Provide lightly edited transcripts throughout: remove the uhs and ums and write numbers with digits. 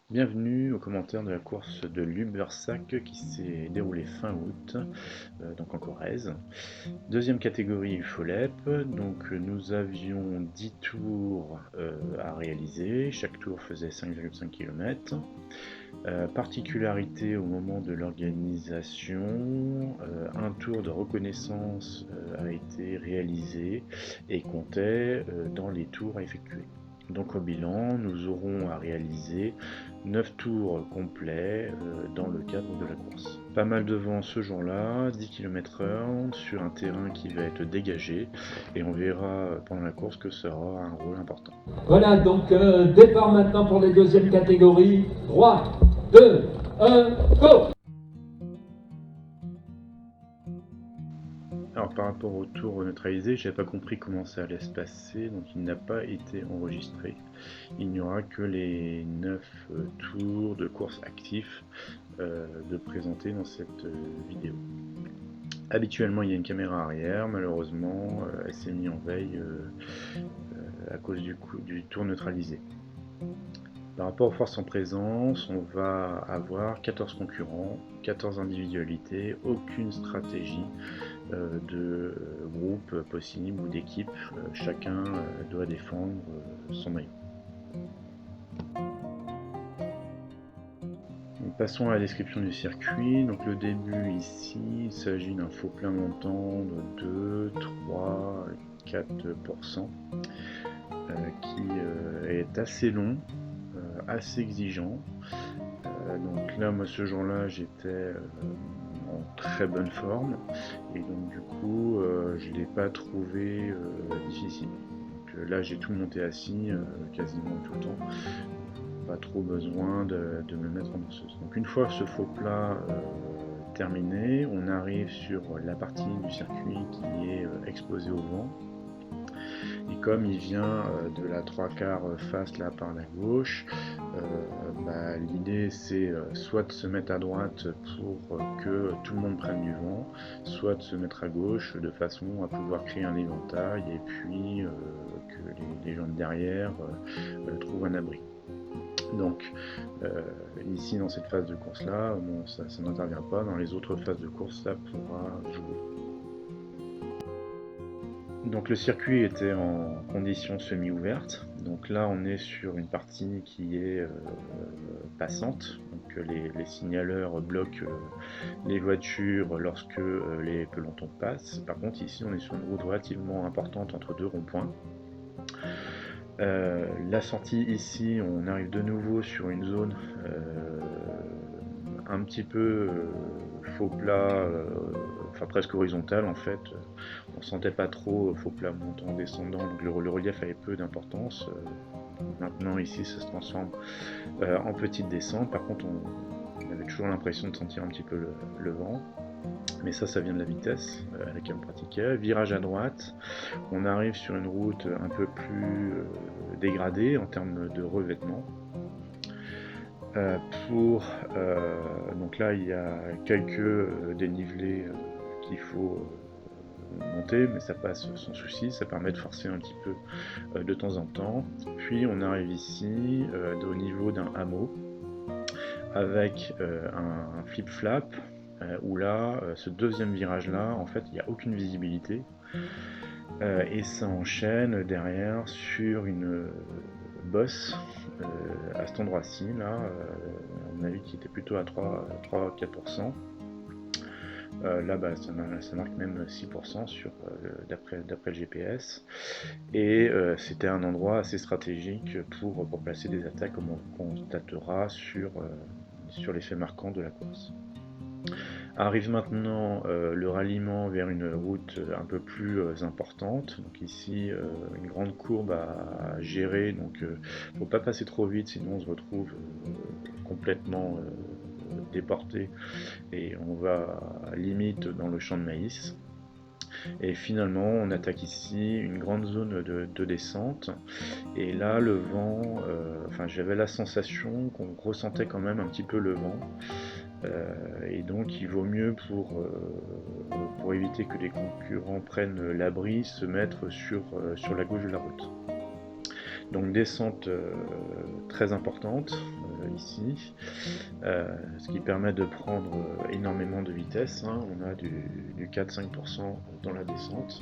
Bienvenue au commentaire de la course de l'Ubersac qui s'est déroulée fin août, donc en Corrèze. Deuxième catégorie UFOLEP, donc nous avions 10 tours à réaliser, chaque tour faisait 5,5 km. Particularité au moment de l'organisation, un tour de reconnaissance a été réalisé et comptait dans les tours à effectuer. Donc au bilan, nous aurons à réaliser 9 tours complets dans le cadre de la course. Pas mal de vent ce jour-là, 10 km/h sur un terrain qui va être dégagé et on verra pendant la course que ça aura un rôle important. Voilà, donc départ maintenant pour les deuxièmes catégories. 3, 2, 1, go! Alors par rapport au tour neutralisé, j'avais pas compris comment ça allait se passer, donc il n'a pas été enregistré. Il n'y aura que les 9 tours de course actifs de présenter dans cette vidéo. Habituellement il y a une caméra arrière, malheureusement elle s'est mise en veille à cause du tour neutralisé. Par rapport aux forces en présence, on va avoir 14 concurrents, 14 individualités, aucune stratégie de groupe possible ou d'équipe. Chacun doit défendre son maillot. Passons à la description du circuit. Donc le début ici, il s'agit d'un faux plein montant de 2, 3, 4% qui est assez long, assez exigeant. Donc là, moi ce jour-là, j'étais en très bonne forme et donc du coup, je ne l'ai pas trouvé difficile. Donc là, j'ai tout monté assis quasiment tout le temps. Pas trop besoin de me mettre en danseuse. Donc une fois ce faux plat terminé, on arrive sur la partie du circuit qui est exposée au vent. Et comme il vient de la 3/4 face là par la gauche, l'idée c'est soit de se mettre à droite pour que tout le monde prenne du vent, soit de se mettre à gauche de façon à pouvoir créer un éventail et puis que les gens de derrière trouvent un abri. Donc ici dans cette phase de course là, bon, ça n'intervient pas, dans les autres phases de course ça pourra jouer. Donc le circuit était en condition semi-ouverte, donc là on est sur une partie qui est passante, donc les signaleurs bloquent les voitures lorsque les pelotons passent. Par contre ici on est sur une route relativement importante entre deux ronds-points. La sortie ici, on arrive de nouveau sur une zone un petit peu faux plat, enfin presque horizontale en fait. On sentait pas trop faux plat montant, descendant, donc le relief avait peu d'importance. Maintenant ici ça se transforme en petite descente, par contre on avait toujours l'impression de sentir un petit peu le vent. Mais ça vient de la vitesse à laquelle on pratiquait. Virage à droite, on arrive sur une route un peu plus dégradée en termes de revêtement. Donc là, il y a quelques dénivelés qu'il faut monter, mais ça passe sans souci, ça permet de forcer un petit peu de temps en temps. Puis on arrive ici au niveau d'un hameau avec un flip-flap où là, ce deuxième virage là, en fait il n'y a aucune visibilité et ça enchaîne derrière sur une bosse à cet endroit-ci là, à mon avis qui était plutôt à 3-4%. Là ça marque même 6% d'après le GPS et c'était un endroit assez stratégique pour placer des attaques comme on constatera sur les faits marquants de la course. Arrive maintenant le ralliement vers une route un peu plus importante. Donc ici une grande courbe à gérer, donc faut pas passer trop vite sinon on se retrouve complètement déporté et on va limite dans le champ de maïs. Et finalement on attaque ici une grande zone de descente et là le vent, j'avais la sensation qu'on ressentait quand même un petit peu le vent. Et donc il vaut mieux pour éviter que les concurrents prennent l'abri, se mettre sur la gauche de la route. Donc descente très importante, ici, ce qui permet de prendre énormément de vitesse, hein. On a du 4-5% dans la descente,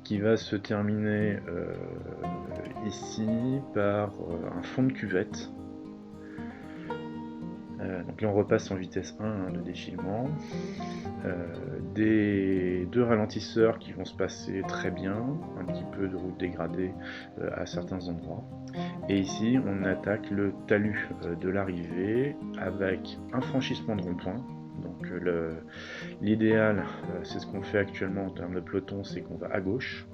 qui va se terminer ici par un fond de cuvette. Donc là on repasse en vitesse 1 hein, de défilement, des deux ralentisseurs qui vont se passer très bien, un petit peu de route dégradée à certains endroits, et ici on attaque le talus de l'arrivée avec un franchissement de rond-point. Donc l'idéal, c'est ce qu'on fait actuellement en termes de peloton, c'est qu'on va à gauche.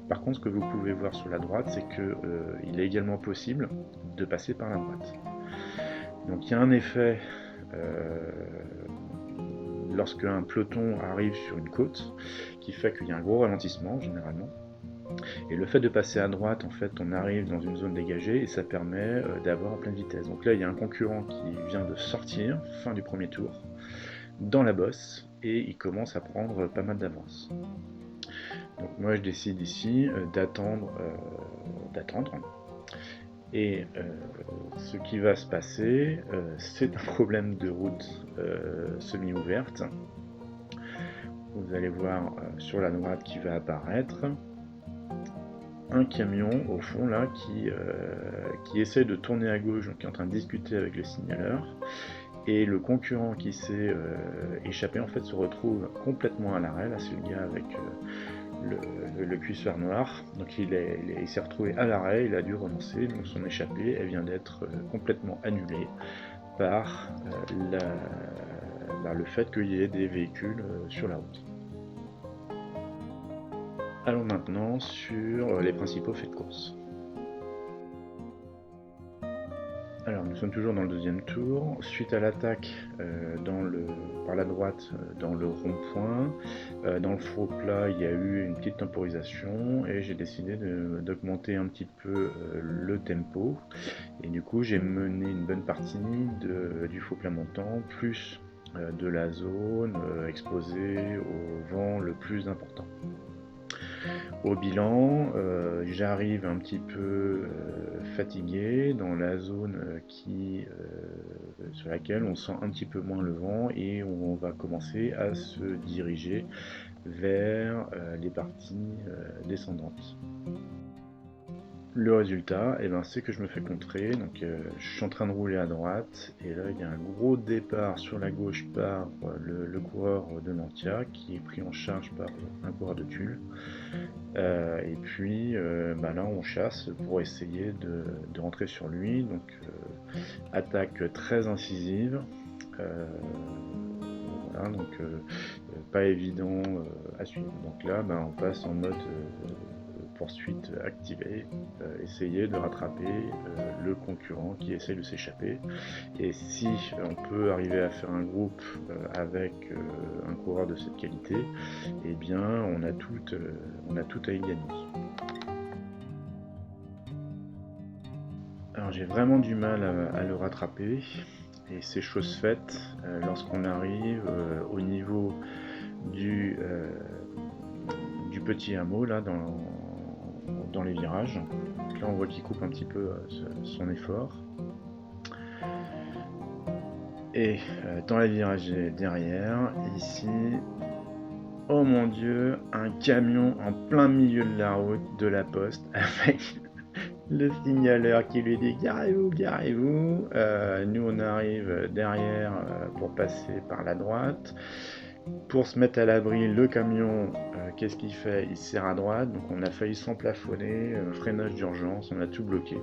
Par contre, ce que vous pouvez voir sur la droite, c'est qu'il est également possible de passer par la droite. Donc il y a un effet lorsque un peloton arrive sur une côte qui fait qu'il y a un gros ralentissement généralement. Et le fait de passer à droite, en fait, on arrive dans une zone dégagée et ça permet d'avoir en pleine vitesse. Donc là, il y a un concurrent qui vient de sortir, fin du premier tour, dans la bosse, et il commence à prendre pas mal d'avance. Donc moi, je décide ici d'attendre. Et ce qui va se passer, c'est un problème de route semi-ouverte. Vous allez voir sur la droite qui va apparaître un camion au fond là qui essaie de tourner à gauche, donc qui est en train de discuter avec le signaleur. Et le concurrent qui s'est échappé en fait se retrouve complètement à l'arrêt. Là c'est le gars avec le cuisseur noir, donc il s'est retrouvé à l'arrêt, il a dû relancer, donc son échappée elle vient d'être complètement annulée par le fait qu'il y ait des véhicules sur la route. Allons maintenant sur les principaux faits de course. Alors nous sommes toujours dans le deuxième tour, suite à l'attaque par la droite dans le rond-point, dans le faux plat il y a eu une petite temporisation et j'ai décidé d'augmenter un petit peu le tempo et du coup j'ai mené une bonne partie du faux plat montant plus de la zone exposée au vent le plus important. Au bilan, j'arrive un petit peu fatigué dans la zone sur laquelle on sent un petit peu moins le vent et on va commencer à se diriger vers les parties descendantes. Le résultat, c'est que je me fais contrer, donc je suis en train de rouler à droite et là il y a un gros départ sur la gauche par le coureur de Nantia qui est pris en charge par un coureur de Tulle. Et puis là on chasse pour essayer de rentrer sur lui, donc attaque très incisive, voilà, donc pas évident à suivre. Donc là on passe en mode poursuite activée, essayer de rattraper le concurrent qui essaie de s'échapper. Et si on peut arriver à faire un groupe avec un coureur de cette qualité, eh bien on a tout à y gagner. Alors j'ai vraiment du mal à le rattraper et c'est chose faite lorsqu'on arrive au niveau du petit hameau là dans les virages. Donc là on voit qu'il coupe un petit peu son effort. Et dans les virages derrière, ici, oh mon dieu, un camion en plein milieu de la route de la poste avec le signaleur qui lui dit garez-vous, garez-vous. Nous on arrive derrière pour passer par la droite. Pour se mettre à l'abri, le camion, qu'est-ce qu'il fait? Il serre à droite, donc on a failli s'emplafonner, freinage d'urgence, on a tout bloqué.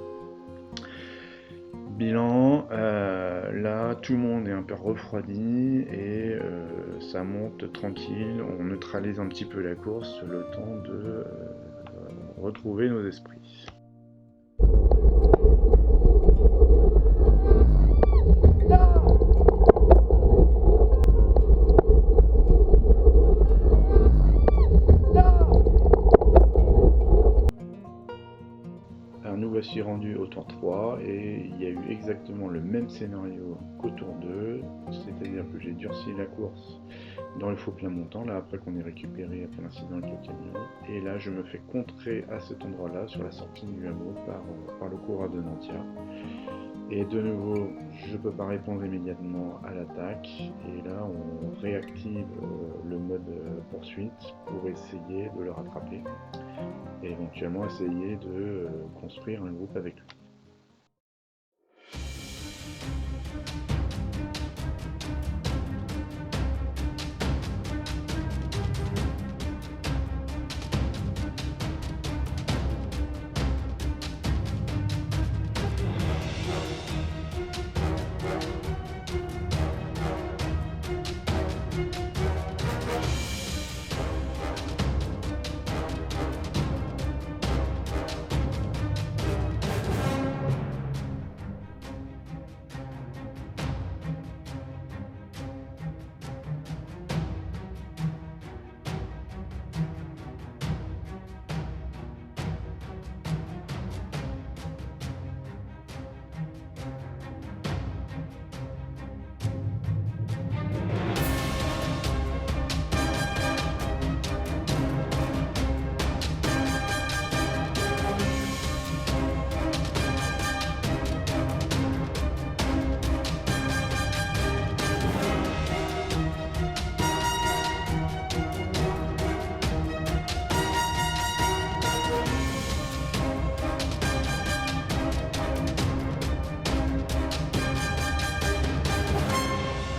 Bilan, là tout le monde est un peu refroidi et ça monte tranquille, on neutralise un petit peu la course, le temps de retrouver nos esprits. Voici rendu au tour 3 et il y a eu exactement le même scénario qu'au tour 2, c'est-à-dire que j'ai durci la course dans le faux plat montant, là après qu'on ait récupéré après l'incident avec le camion, et là je me fais contrer à cet endroit là sur la sortie du hameau par le coureur de Nantia Et de nouveau, je ne peux pas répondre immédiatement à l'attaque. Et là, on réactive le mode poursuite pour essayer de le rattraper. Et éventuellement essayer de construire un groupe avec lui.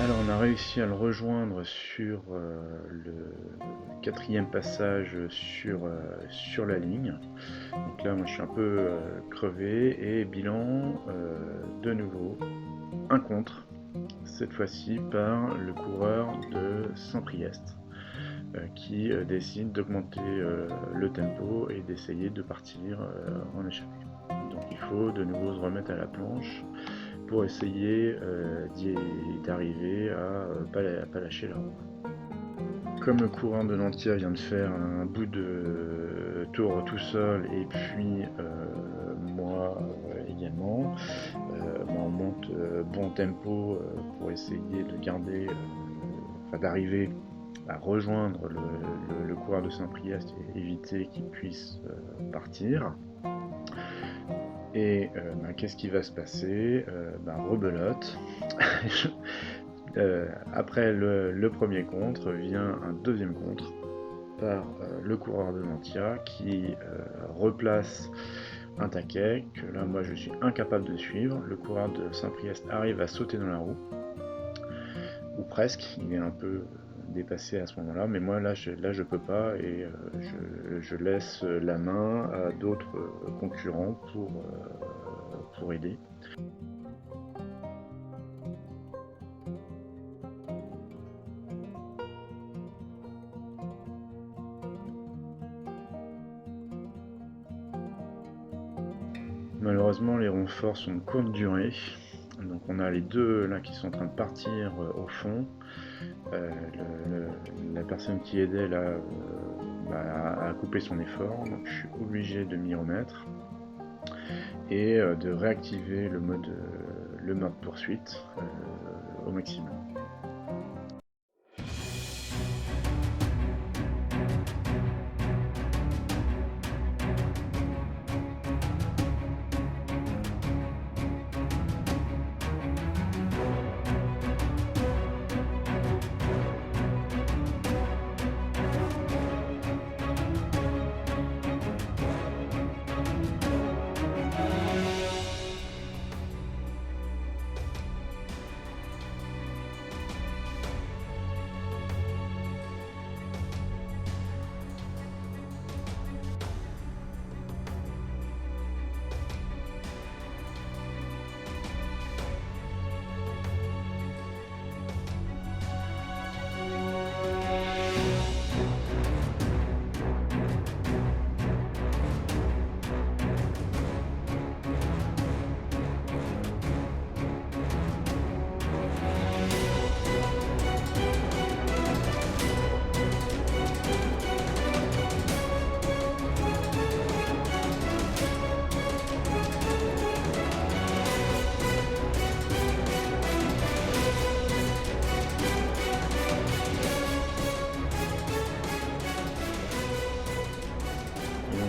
Alors on a réussi à le rejoindre sur le quatrième passage sur la ligne. Donc là moi je suis un peu crevé et bilan de nouveau un contre, cette fois-ci par le coureur de Saint-Priest qui décide d'augmenter le tempo et d'essayer de partir en échappée. Donc il faut de nouveau se remettre à la planche pour essayer d'arriver à pas lâcher la roue. Comme le coureur de Nantia vient de faire un bout de tour tout seul et puis moi également, on monte bon tempo pour essayer de garder, d'arriver à rejoindre le coureur de Saint-Priest et éviter qu'il puisse partir. Et qu'est-ce qui va se passer? Rebelote. Après le premier contre vient un deuxième contre par le coureur de Nantia qui replace un taquet que là moi je suis incapable de suivre. Le coureur de Saint-Priest arrive à sauter dans la roue, ou presque, il est un peu dépassé à ce moment-là, mais moi là je peux pas et je laisse la main à d'autres concurrents pour aider. Malheureusement les renforts sont de courte durée, donc on a les deux là qui sont en train de partir au fond. La personne qui aidait là a coupé son effort, donc je suis obligé de m'y remettre et de réactiver le mode poursuite au maximum.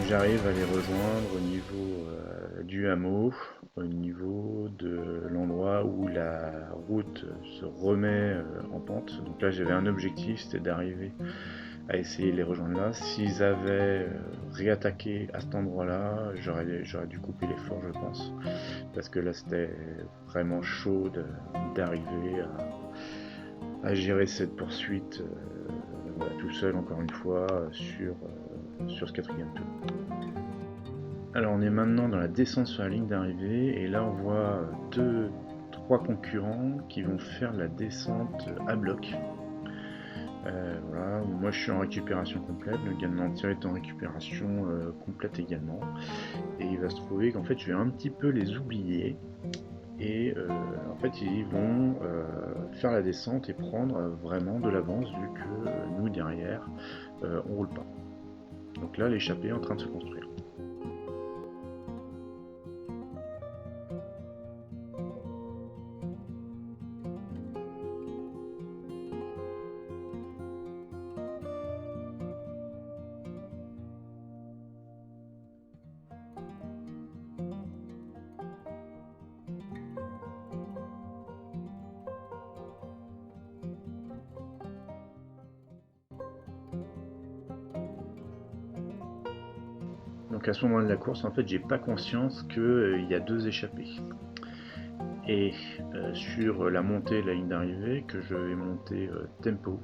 J'arrive à les rejoindre au niveau du hameau, au niveau de l'endroit où la route se remet en pente. Donc là j'avais un objectif, c'était d'arriver à essayer de les rejoindre là. S'ils avaient réattaqué à cet endroit-là, j'aurais dû couper l'effort, je pense, parce que là c'était vraiment chaud d'arriver à gérer cette poursuite tout seul, encore une fois, sur ce quatrième tour. Alors on est maintenant dans la descente sur la ligne d'arrivée, et là on voit 2-3 concurrents qui vont faire la descente à bloc. Voilà, moi je suis en récupération complète, le gars de Nantia est en récupération complète également, et il va se trouver qu'en fait je vais un petit peu les oublier, et en fait ils vont faire la descente et prendre vraiment de l'avance, vu que nous derrière on roule pas. Donc là l'échappée est en train de se construire. Donc à ce moment de la course, en fait, j'ai pas conscience qu'il y a 2 échappées. Et sur la montée de la ligne d'arrivée, que je vais monter tempo,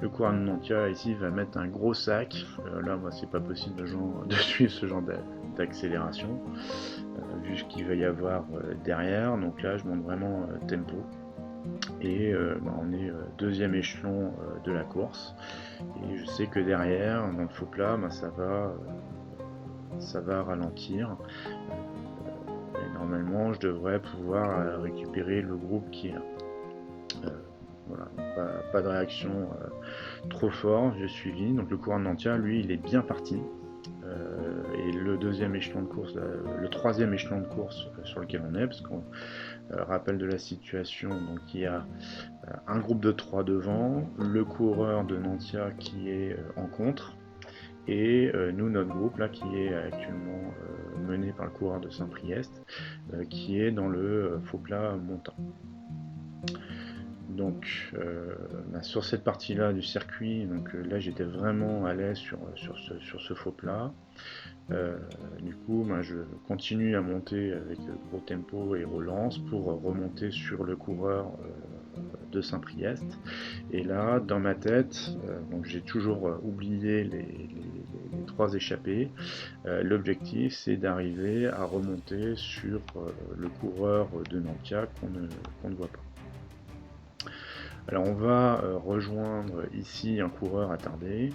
le coureur de Nantia ici va mettre un gros sac. Là, moi, c'est pas possible de suivre ce genre d'accélération, vu ce qu'il va y avoir derrière. Donc là, je monte vraiment tempo. Et on est deuxième échelon de la course. Et je sais que derrière, dans le faux plat, ça va ralentir, et normalement je devrais pouvoir récupérer le groupe qui est là. Voilà, pas de réaction trop fort, j'ai suivi. Donc le coureur de Nantia, lui, il est bien parti, et le deuxième échelon de course, le troisième échelon de course sur lequel on est, parce qu'on rappelle de la situation, donc il y a un groupe de 3 devant, le coureur de Nantia qui est en contre, et nous, notre groupe là, qui est actuellement mené par le coureur de Saint-Priest, qui est dans le faux plat montant. Donc sur cette partie là du circuit, donc là j'étais vraiment à l'aise sur ce faux plat. Du coup je continue à monter avec gros tempo et relance pour remonter sur le coureur de Saint-Priest. Et là dans ma tête, donc j'ai toujours oublié les 3 échappées. L'objectif c'est d'arriver à remonter sur le coureur de Nantia qu'on ne voit pas. Alors on va rejoindre ici un coureur attardé.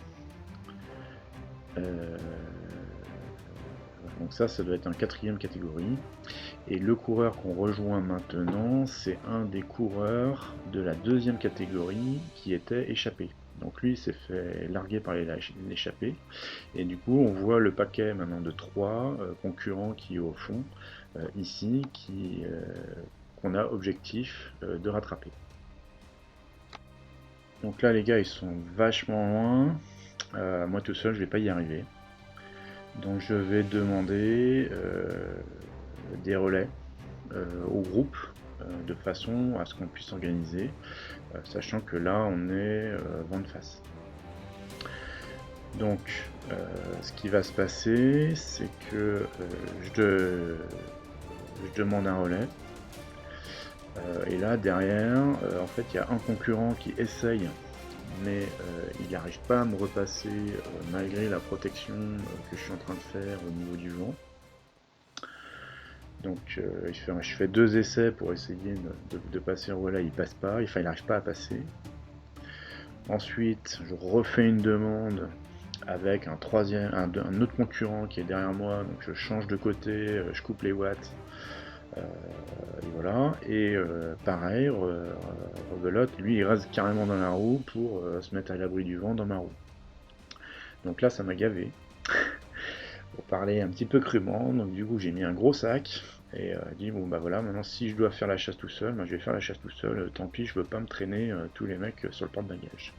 Donc ça doit être un 4e catégorie. Et le coureur qu'on rejoint maintenant, c'est un des coureurs de la 2e catégorie qui était échappé. Donc lui il s'est fait larguer par l'échappée. Et du coup on voit le paquet maintenant de 3 concurrents qui est au fond, ici, qu'on a objectif de rattraper. Donc là les gars ils sont vachement loin, moi tout seul je vais pas y arriver. Donc je vais demander des relais au groupe, de façon à ce qu'on puisse organiser, sachant que là on est vent de face. Donc ce qui va se passer, c'est que je demande un relais. Et là derrière, en fait il y a un concurrent qui essaye, mais il n'arrive pas à me repasser malgré la protection que je suis en train de faire au niveau du vent. Donc je fais 2 essais pour essayer de passer le relais, il passe pas, il n'arrive pas à passer. Ensuite je refais une demande avec un autre concurrent qui est derrière moi, donc je change de côté, je coupe les watts. Et voilà, et pareil, rebelote, lui il reste carrément dans la roue pour se mettre à l'abri du vent dans ma roue. Donc là ça m'a gavé, pour parler un petit peu crûment. Donc du coup j'ai mis un gros sac, et dit bon bah voilà, maintenant si je dois faire la chasse tout seul, je vais faire la chasse tout seul, tant pis, je veux pas me traîner tous les mecs sur le porte-bagages.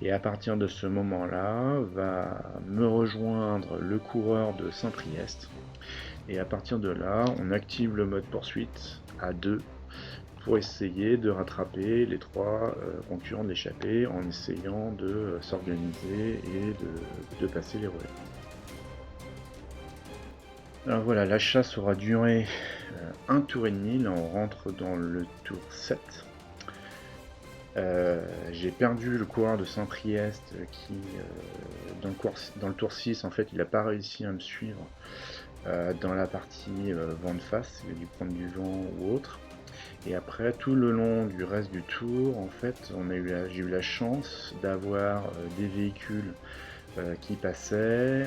Et à partir de ce moment là va me rejoindre le coureur de Saint-Priest, Et à partir de là, on active le mode poursuite à 2 pour essayer de rattraper les 3 concurrents de l'échappée en essayant de s'organiser et de passer les relais. Alors voilà, la chasse aura duré un tour et demi, là on rentre dans le tour 7. J'ai perdu le coureur de Saint-Priest qui, dans le tour 6, en fait, il n'a pas réussi à me suivre dans la partie vent de face, il a dû prendre du vent ou autre. Et après, tout le long du reste du tour, en fait, j'ai eu la chance d'avoir des véhicules qui passaient,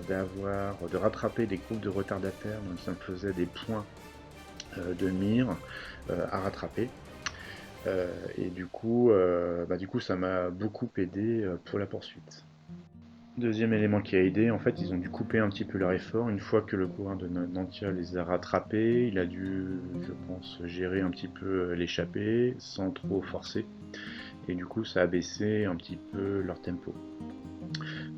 de rattraper des groupes de retardataires, donc ça me faisait des points de mire à rattraper. Et du coup, ça m'a beaucoup aidé pour la poursuite. Deuxième élément qui a aidé, en fait, ils ont dû couper un petit peu leur effort. Une fois que le coureur de Nantia les a rattrapés, il a dû, je pense, gérer un petit peu l'échappée sans trop forcer. Et du coup, ça a baissé un petit peu leur tempo.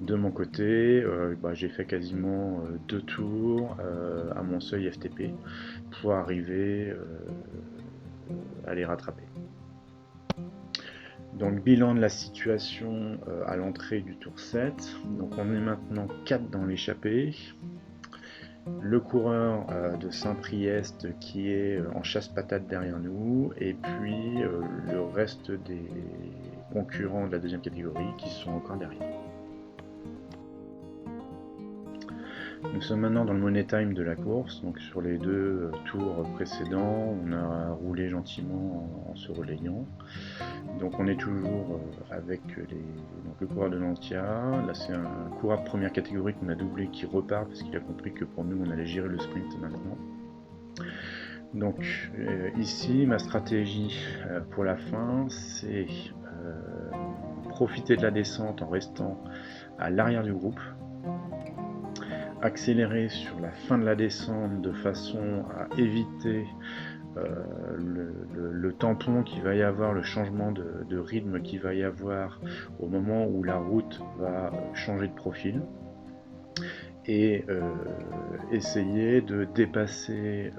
De mon côté, j'ai fait quasiment 2 tours à mon seuil FTP pour arriver à les rattraper. Donc bilan de la situation à l'entrée du tour 7. Donc on est maintenant 4 dans l'échappée. Le coureur de Saint-Priest qui est en chasse-patate derrière nous, et puis le reste des concurrents de la deuxième catégorie qui sont encore derrière. Nous sommes maintenant dans le money time de la course, donc sur les 2 tours précédents, on a roulé gentiment en se relayant. Donc on est toujours avec le coureur de Nantia. Là c'est un coureur de première catégorie qu'on a doublé qui repart parce qu'il a compris que pour nous on allait gérer le sprint maintenant. Donc ici ma stratégie pour la fin, c'est profiter de la descente en restant à l'arrière du groupe, accélérer sur la fin de la descente de façon à éviter le tampon qu'il va y avoir, le changement de rythme qu'il va y avoir au moment où la route va changer de profil, et essayer de dépasser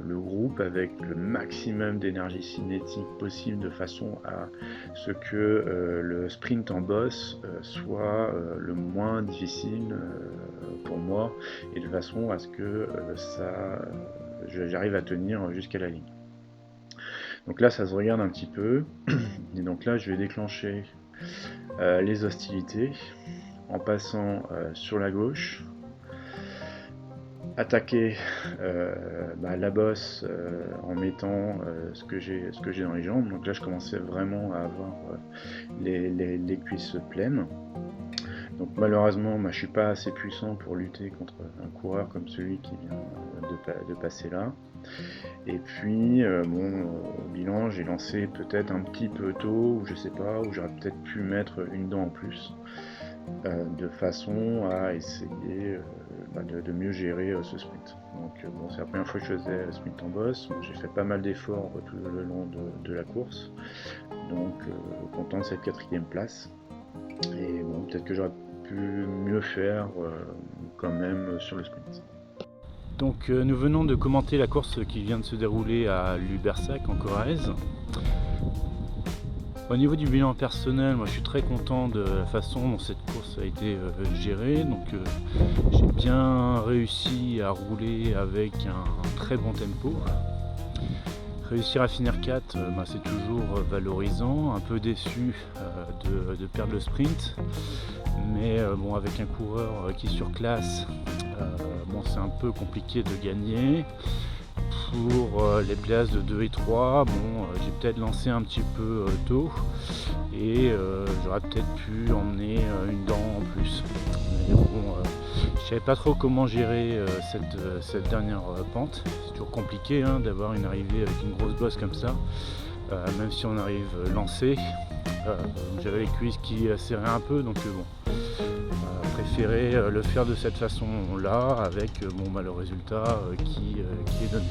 le groupe avec le maximum d'énergie cinétique possible de façon à ce que le sprint en boss soit le moins difficile pour moi, et de façon à ce que j'arrive à tenir jusqu'à la ligne. Donc là ça se regarde un petit peu, et donc là je vais déclencher les hostilités en passant sur la gauche, attaquer la bosse en mettant ce que j'ai dans les jambes. Donc là je commençais vraiment à avoir les cuisses pleines. Donc malheureusement je suis pas assez puissant pour lutter contre un coureur comme celui qui vient de passer là. Et puis au bilan j'ai lancé peut-être un petit peu tôt, ou je sais pas, où j'aurais peut-être pu mettre une dent en plus, de façon à essayer de mieux gérer ce sprint. Donc c'est la première fois que je faisais sprint en boss, j'ai fait pas mal d'efforts tout le long de la course, donc content de cette 4e place. Et peut-être que j'aurais pu mieux faire quand même sur le sprint. Donc nous venons de commenter la course qui vient de se dérouler à Lubersac en Corrèze. Au niveau du bilan personnel, moi je suis très content de la façon dont cette course a été gérée. Donc j'ai bien réussi à rouler avec un très bon tempo. Réussir à finir 4, c'est toujours valorisant. Un peu déçu de perdre le sprint, mais avec un coureur qui surclasse, c'est un peu compliqué de gagner. Pour les places de 2 et 3, j'ai peut-être lancé un petit peu tôt, et j'aurais peut-être pu emmener une dent en plus. Mais je savais pas trop comment gérer cette dernière pente. C'est toujours compliqué d'avoir une arrivée avec une grosse bosse comme ça, même si on arrive lancé. J'avais les cuisses qui serraient un peu, donc préféré le faire de cette façon-là, avec le résultat qui est donné.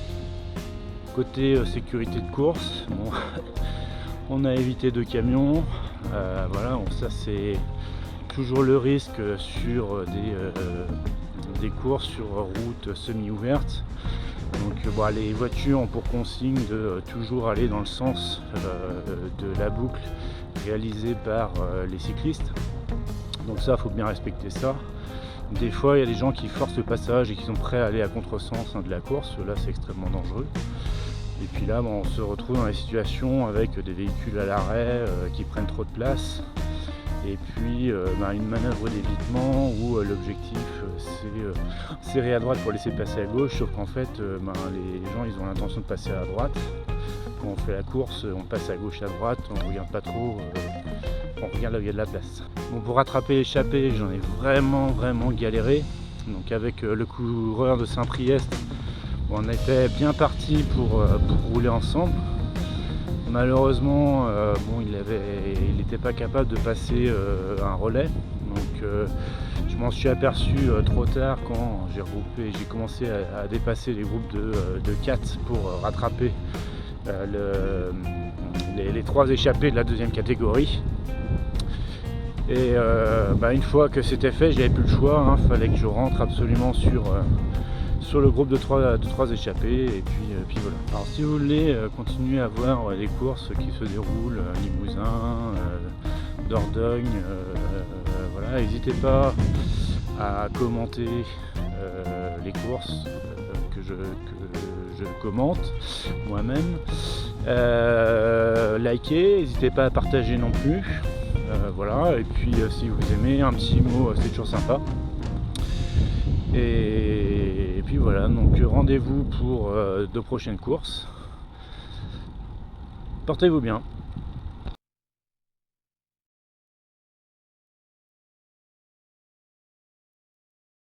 Côté sécurité de course, on a évité 2 camions. Ça c'est toujours le risque sur des courses sur route semi-ouverte. Donc les voitures ont pour consigne de toujours aller dans le sens de la boucle réalisée par les cyclistes. Donc ça, il faut bien respecter ça. Des fois, il y a des gens qui forcent le passage et qui sont prêts à aller à contresens de la course. Là, c'est extrêmement dangereux. Et puis là, on se retrouve dans des situations avec des véhicules à l'arrêt qui prennent trop de place. Et puis une manœuvre d'évitement où l'objectif c'est serrer à droite pour laisser passer à gauche, sauf qu'en fait les gens ils ont l'intention de passer à droite. Quand on fait la course, on passe à gauche à droite, on regarde pas trop, on regarde là où il y a de la place. Bon, pour rattraper l'échappée, j'en ai vraiment galéré. Donc avec le coureur de Saint-Priest, on était bien parti pour rouler ensemble. Malheureusement, il n'était pas capable de passer un relais, donc je m'en suis aperçu trop tard quand j'ai commencé à dépasser les groupes de 4 pour rattraper les 3 échappés de la deuxième catégorie. Et une fois que c'était fait, j'avais plus le choix, fallait que je rentre absolument sur le groupe de 3 échappés, et puis voilà. Alors si vous voulez continuer à voir les courses qui se déroulent à Limousin, Dordogne, voilà, n'hésitez pas à commenter les courses que je commente moi-même, likez, n'hésitez pas à partager non plus, voilà, et puis si vous aimez, un petit mot, c'est toujours sympa. Et puis voilà, donc rendez-vous pour de prochaines courses. Portez-vous bien.